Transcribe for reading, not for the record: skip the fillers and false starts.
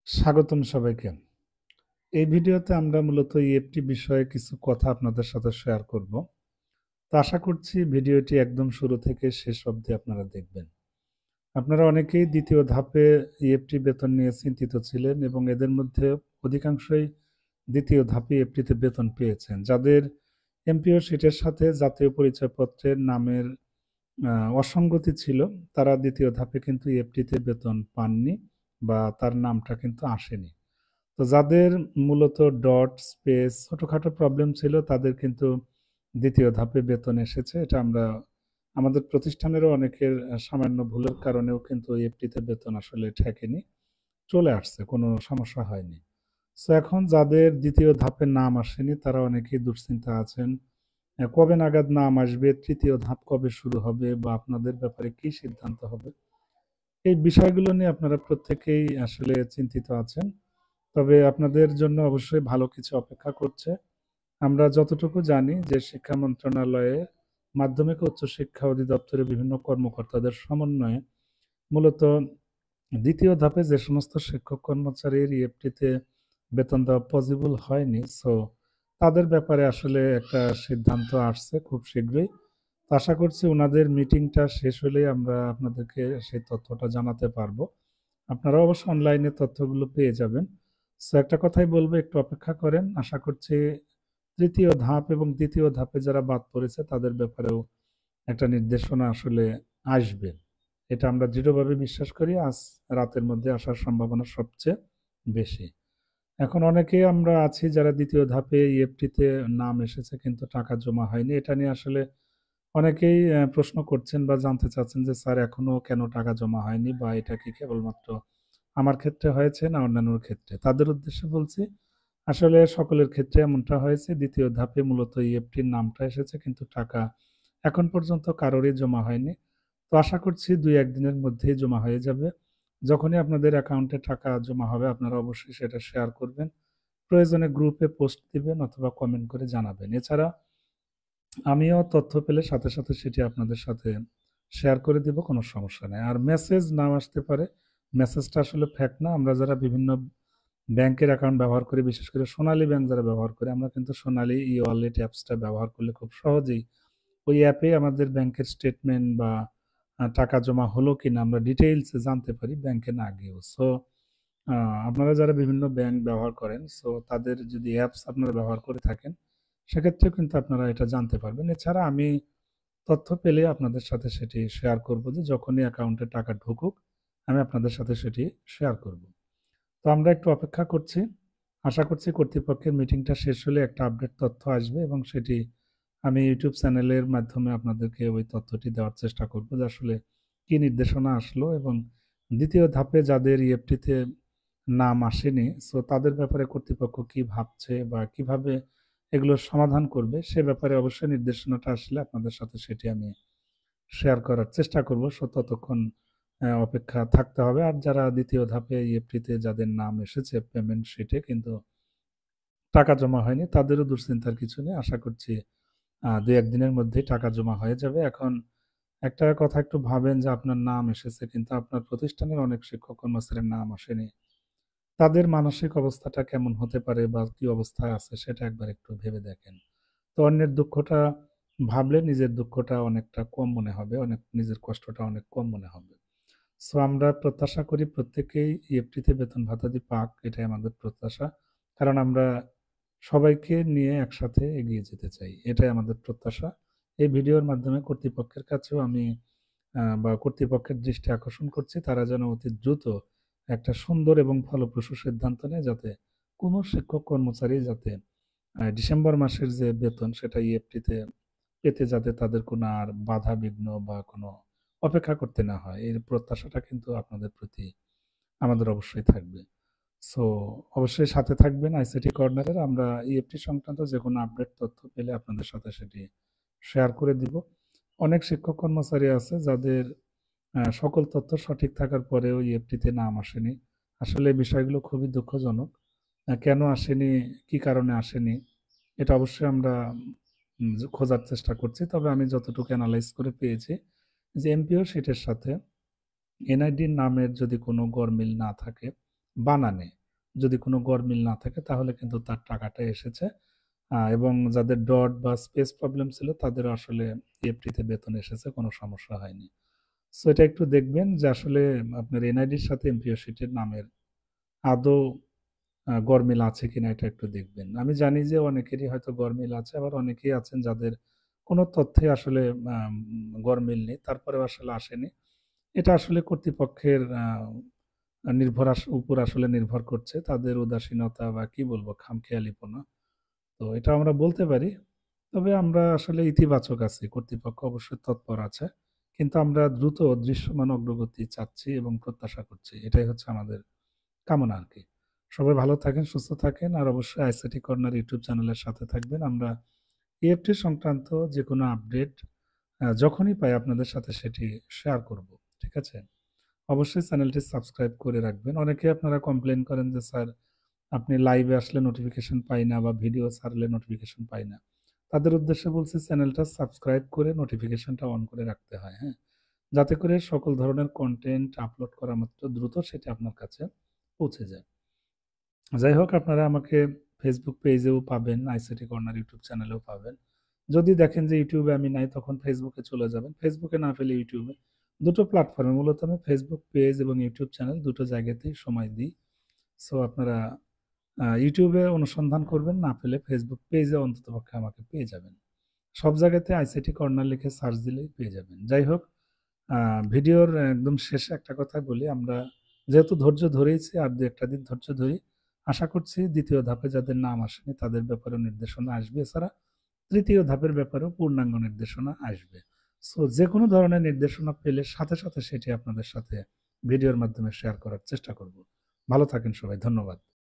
স্বাগতম সবাইকে। এই ভিডিওতে আমরা মূলত ইএফটি বিষয়ে কিছু কথা আপনাদের সাথে শেয়ার করব। তো আশা করছি ভিডিওটি একদম শুরু থেকে শেষ অবধি আপনারা দেখবেন। আপনারা অনেকেই দ্বিতীয় ধাপে ইএফটি বেতন নিয়ে চিন্তিত ছিলেন এবং এদের মধ্যে অধিকাংশই দ্বিতীয় ধাপে ইএফটিতে বেতন পেয়েছেন। যাদের এমপিও শিটের সাথে জাতীয় পরিচয়পত্রের নামের অসঙ্গতি ছিল, তারা দ্বিতীয় ধাপে কিন্তু ইএফটিতে বেতন পাননি বা তার নামটা কিন্তু আসেনি। তো যাদের মূলত ডট, স্পেস, ছোটখাটো প্রবলেম ছিল তাদের কিন্তু দ্বিতীয় ধাপে বেতন এসেছে। এটা আমরা আমাদের প্রতিষ্ঠানেরও অনেকের সামান্য ভুলের কারণেও কিন্তু ইএফটিতে বেতন আসলে ঠেকেনি। চলে আসছে, কোনো সমস্যা হয়নি। সো এখন যাদের দ্বিতীয় ধাপে নাম আসেনি তারা অনেকেই দুশ্চিন্তা আছেন। কবে নাগাদ নাম আসবে, তৃতীয় ধাপ কবে শুরু হবে বা আপনাদের ব্যাপারে কি সিদ্ধান্ত হবে? এই বিষয়গুলো নিয়ে আপনারা প্রত্যেকেই আসলে চিন্তিত আছেন। তবে আপনাদের জন্য অবশ্যই ভালো কিছু অপেক্ষা করছে। আমরা যতটুকু জানি যে শিক্ষা মন্ত্রণালয়ে মাধ্যমিক ও উচ্চশিক্ষা অধিদপ্তরের বিভিন্ন কর্মকর্তাদের সমন্বয়ে মূলত দ্বিতীয় ধাপে যে সমস্ত শিক্ষক কর্মচারীর ইএফটিতে বেতন দেওয়া পসিবল হয়নি, সো তাদের ব্যাপারে আসলে একটা সিদ্ধান্ত আসছে খুব শীঘ্রই। তো আশা করছি ওনাদের মিটিংটা শেষ হলেই আমরা আপনাদেরকে সেই তথ্যটা জানাতে পারবো। আপনারা অবশ্য অনলাইনে তথ্যগুলো পেয়ে যাবেন। সো একটা কথাই বলবো, একটু অপেক্ষা করেন। আশা করছি তৃতীয় ধাপ এবং দ্বিতীয় ধাপে যারা বাদ পড়েছে তাদের ব্যাপারেও একটা নির্দেশনা আসলে আসবে। এটা আমরা দৃঢ়ভাবে বিশ্বাস করি আজ রাতের মধ্যে আসার সম্ভাবনা সবচেয়ে বেশি। এখন অনেকেই আমরা আছি যারা দ্বিতীয় ধাপে ইএফটিতে নাম এসেছে কিন্তু টাকা জমা হয়নি। এটা নিয়ে আসলে অনেকেই প্রশ্ন করছেন বা জানতে চাচ্ছেন যে স্যার এখনো কেন টাকা জমা হয়নি বা এটা কি কেবলমাত্র আমার ক্ষেত্রে হয়েছে না অন্যান্যর ক্ষেত্রে? তাদের উদ্দেশ্যে বলছি, আসলে সকলের ক্ষেত্রে এমনটা হয়েছে। দ্বিতীয় ধাপে মূলত ইএফটির নামটা এসেছে কিন্তু টাকা এখন পর্যন্ত কারোরই জমা হয়নি। তো আশা করছি ২-১ দিনের মধ্যেই জমা হয়ে যাবে। যখনই আপনাদের অ্যাকাউন্টে টাকা জমা হবে আপনারা অবশ্যই সেটা শেয়ার করবেন। প্রয়োজনে গ্রুপে পোস্ট দিবেন অথবা কমেন্ট করে জানাবেন। এছাড়া আমিও তথ্য পেলে সাথে, সাথে সেটি আপনাদের সাথে শেয়ার করে দিব, কোনো সমস্যা নাই। আর মেসেজ নাও আসতে পারে। মেসেজটা আসলে ফেক না। আমরা যারা বিভিন্ন ব্যাংকের অ্যাকাউন্ট ব্যবহার করি, বিশেষ করে সোনালী ব্যাংক যারা ব্যবহার করে, আমরা কিন্তু সোনালী ই-ওয়ালেট অ্যাপসটা ব্যবহার করলে খুব সহজেই ওই অ্যাপে আমাদের ব্যাংকের স্টেটমেন্ট বা টাকা জমা হলো কিনা আমরা ডিটেইলসে জানতে পারি ব্যাংকে না গিয়েও। সো আ আপনারা যারা বিভিন্ন ব্যাংক ব্যবহার করেন, সো তাদের যদি অ্যাপস আপনারা ব্যবহার করে থাকেন, সেক্ষেত্রেও কিন্তু আপনারা এটা জানতে পারবেন। এছাড়া আমি তথ্য পেলে আপনাদের সাথে সেটি শেয়ার করব যে যখনই অ্যাকাউন্টে টাকা ঢুকুক, আমি আপনাদের সাথে সেটি শেয়ার করব। তো আমরা একটু অপেক্ষা করছি। আশা করছি কর্তৃপক্ষের মিটিংটা শেষ হলে একটা আপডেট তথ্য আসবে এবং সেটি আমি ইউটিউব চ্যানেলের মাধ্যমে আপনাদেরকে ওই তথ্যটি দেওয়ার চেষ্টা করব যে আসলে কি নির্দেশনা আসলো এবং দ্বিতীয় ধাপে যাদের ইএফটিতে নাম আসেনি, সো তাদের ব্যাপারে কর্তৃপক্ষ কি ভাবছে বা কিভাবে এগুলোর সমাধান করবে সে ব্যাপারে অবশ্যই নির্দেশনাটা আসলে আপনাদের সাথে সেটি আমি শেয়ার করার চেষ্টা করব। সো ততক্ষণ অপেক্ষা থাকতে হবে। আর যারা দ্বিতীয় ধাপে ইএফটিতে যাদের নাম এসেছে পেমেন্ট শিটে কিন্তু টাকা জমা হয়নি, তাদেরও দুশ্চিন্তার কিছু নেই। আশা করছি ২-১ দিনের মধ্যেই টাকা জমা হয়ে যাবে। এখন একটা কথা একটু ভাবেন যে আপনার নাম এসেছে কিন্তু আপনার প্রতিষ্ঠানের অনেক শিক্ষক কর্মচারীর নাম আসেনি। তাদের মানসিক অবস্থাটা কেমন হতে পারে বা কি অবস্থায় আছে সেটা একবার একটু ভেবে দেখেন। তো অন্যের দুঃখটা ভাবলে নিজের দুঃখটা অনেকটা কম মনে হবে, নিজের কষ্টটা অনেক কম মনে হবে। সো আমরা প্রত্যাশা করি প্রত্যেকেই ইএফটিতে বেতন ভাতাদি পাক, এটাই আমাদের প্রত্যাশা। কারণ আমরা সবাইকে নিয়ে একসাথে এগিয়ে যেতে চাই। এটাই আমাদের প্রত্যাশা। এই ভিডিওর মাধ্যমে কর্তৃপক্ষের কাছেও আমি বা কর্তৃপক্ষের দৃষ্টি আকর্ষণ করছি তারা যেন অতি দ্রুত একটা সুন্দর এবং ফলপ্রসূ সিদ্ধান্ত নেয় যাতে কোনো শিক্ষক কর্মচারী যাতে ডিসেম্বর মাসের যে বেতন সেটা ইএফটিতে পেতে যাতে তাদের কোনো আর বাধা বিঘ্ন বা কোনো অপেক্ষা করতে না হয়। এর প্রত্যাশাটা কিন্তু আপনাদের প্রতি আমাদের অবশ্যই থাকবে। সো অবশ্যই সাথে থাকবেন আইসিটি কর্নারের। আমরা ইএফটি সংক্রান্ত যেকোনো আপডেট তথ্য পেলে আপনাদের সাথে সেটি শেয়ার করে দিব। অনেক শিক্ষক কর্মচারী আছে যাদের সকল তথ্য সঠিক থাকার পরেও ইএফটিতে নাম আসেনি। আসলে এই বিষয়গুলো খুবই দুঃখজনক। কেন আসেনি, কি কারণে আসেনি, এটা অবশ্যই আমরা খোঁজার চেষ্টা করছি। তবে আমি যতটুকু এনালাইজ করে পেয়েছি যে এমপিও শিটের সাথে এনআইডির নামের যদি কোনো গরমিল না থাকে, বানানে যদি কোনো গরমিল না থাকে তাহলে কিন্তু তার টাকাটা এসেছে। এবং যাদের ডট বা স্পেস প্রবলেম ছিল তাদের আসলে ইএফটিতে বেতন এসেছে, কোনো সমস্যা হয়নি। সো এটা একটু দেখবেন যে আসলে আপনার এনআইডির সাথে এমপিও শিটের নামের আদৌ গরমিল আছে কিনা এটা একটু দেখবেন। আমি জানি যে অনেকেরই হয়তো গরমিল আছে, আবার অনেকেই আছেন যাদের কোনো তথ্যে আসলে গরমিল নেই, তারপরেও আসলে আসেনি। এটা আসলে কর্তৃপক্ষের উপর আসলে নির্ভর করছে, তাদের উদাসীনতা বা কি বলবো খামখেয়ালিপনা। তো এটা আমরা বলতে পারি। তবে আমরা আসলে ইতিবাচক আছি। কর্তৃপক্ষ অবশ্যই তৎপর আছে। কিন্তু আমরা দ্রুত দৃশ্যমান অগ্রগতি চাচ্ছি এবং প্রত্যাশা করছি। এটাই হচ্ছে আমাদের কামনা আরকি। সবাই ভালো থাকেন, সুস্থ থাকেন। আর অবশ্যই আইসিটি কর্নার ইউটিউব চ্যানেলের সাথে থাকবেন। আমরা ইএফটি সংক্রান্ত যেকোনো আপডেট যখনই পাই আপনাদের সাথে সেটি শেয়ার করব। ঠিক আছে? অবশ্যই চ্যানেলটি সাবস্ক্রাইব করে রাখবেন। অনেকেই আপনারা কমপ্লেইন করেন যে, "স্যার আপনি লাইভে আসলে নোটিফিকেশন পাই না বা ভিডিও ছাড়লে নোটিফিকেশন পাই না।" তাদের উদ্দেশ্যে বলছি চ্যানেলটা সাবস্ক্রাইব করে নোটিফিকেশনটা অন করে রাখতে হয়, হ্যাঁ? যাতে করে সকল ধরনের কনটেন্ট আপলোড করা মাত্র দ্রুত সেটা আপনার কাছে পৌঁছে যায়। যাই হোক, আপনারা আমাকে ফেসবুক পেজেও পাবেন, আইসিটি কর্নার ইউটিউব চ্যানেলেও পাবেন। যদি দেখেন যে ইউটিউবে আমি নাই তখন ফেসবুকে চলে যাবেন। ফেসবুকে না পেলে ইউটিউবে। দুটো প্ল্যাটফর্মে মূলত আমি ফেসবুক পেজ এবং ইউটিউব চ্যানেল দুটো জায়গাতেই সময় দিই। সো আপনারা ইউটিউবে অনুসন্ধান করবেন, না পেলে ফেসবুক পেজে অন্ততপক্ষে আমাকে পেয়ে যাবেন। সব জায়গাতে আইসিটি কর্নার লিখে সার্চ দিলেই পেয়ে যাবেন। যাই হোক, ভিডিওর একদম শেষে একটা কথা বলি, আমরা যেহেতু ধৈর্য ধরেইছি আর ২-১ টা দিন ধৈর্য ধরি। আশা করছি ২য় ধাপে যাদের নাম আসেনি তাদের ব্যাপারেও নির্দেশনা আসবে। এছাড়া ৩য় ধাপের ব্যাপারেও পূর্ণাঙ্গ নির্দেশনা আসবে। সো যেকোনো ধরনের নির্দেশনা পেলে সাথে, সাথে সেটি আপনাদের সাথে ভিডিওর মাধ্যমে শেয়ার করার চেষ্টা করব। ভালো থাকেন সবাই। ধন্যবাদ।